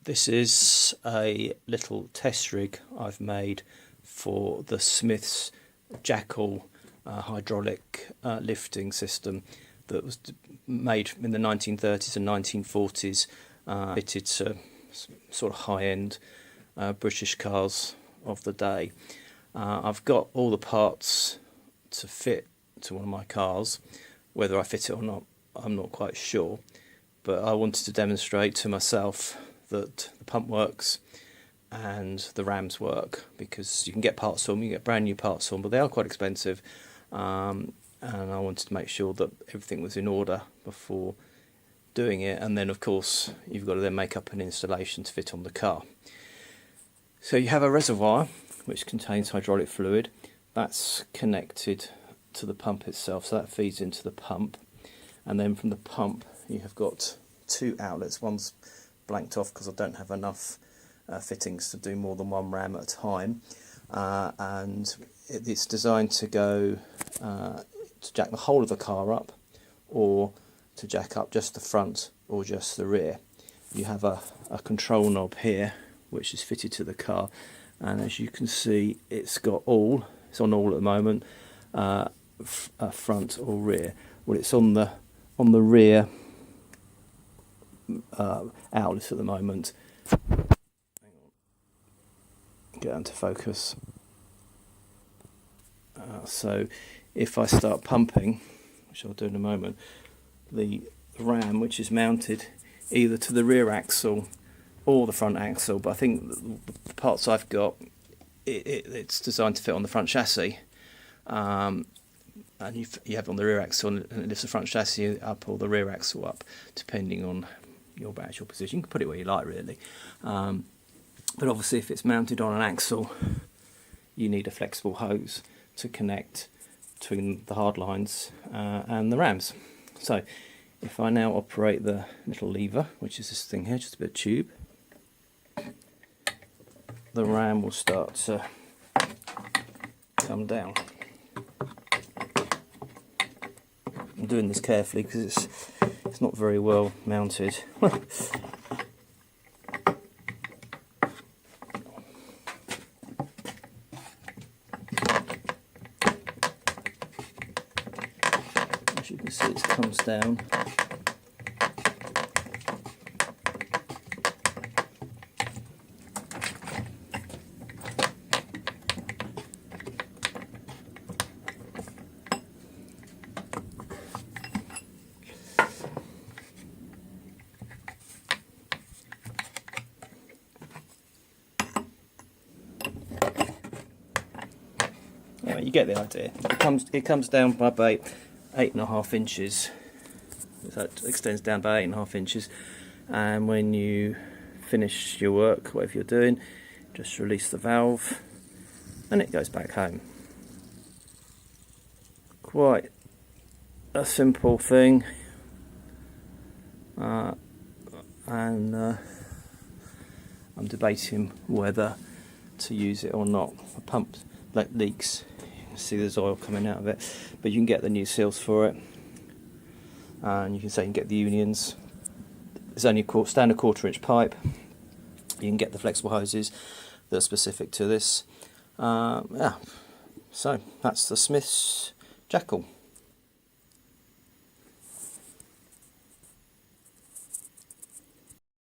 This is a little test rig I've made for the Smith's Jackall hydraulic lifting system that was made in the 1930s and 1940s, fitted to sort of high-end British cars of the day. I've got all the parts to fit to one of my cars. Whether I fit it or not, I'm not quite sure, but I wanted to demonstrate to myself that the pump works and the rams work, because you can get parts for them, you get brand new parts for them, but they are quite expensive, and I wanted to make sure that everything was in order before doing it. And then of course you've got to then make up an installation to fit on the car. So you have a reservoir which contains hydraulic fluid that's connected to the pump itself, so that feeds into the pump, and then from the pump you have got two outlets. One's blanked off because I don't have enough fittings to do more than one ram at a time, and it's designed to go to jack the whole of the car up, or to jack up just the front or just the rear. You have a control knob here which is fitted to the car, and as you can see it's on all at the moment, front or rear. Well, it's on the rear outlet at the moment. Hang on. Get into focus. So if I start pumping, which I'll do in a moment, the ram, which is mounted either to the rear axle or the front axle, but I think the parts I've got, it's designed to fit on the front chassis, and you have it on the rear axle, and it lifts the front chassis up or the rear axle up, depending on your actual position. You can put it where you like, really, but obviously if it's mounted on an axle, you need a flexible hose to connect between the hard lines and the rams. So if I now operate the little lever, which is this thing here, just a bit of tube, the ram will start to come down. I'm doing this carefully because it's not very well mounted. As you can see, it comes down. Anyway, you get the idea. It comes down by about 8.5 inches. So it extends down by 8.5 inches, and when you finish your work, whatever you're doing, just release the valve and it goes back home. Quite a simple thing, and I'm debating whether to use it or not. The pump leaks, you can see there's oil coming out of it, but you can get the new seals for it, and you can get the unions. There's only a standard 1/4 inch pipe. You can get the flexible hoses that are specific to this. Yeah, so that's the Smith's Jackall.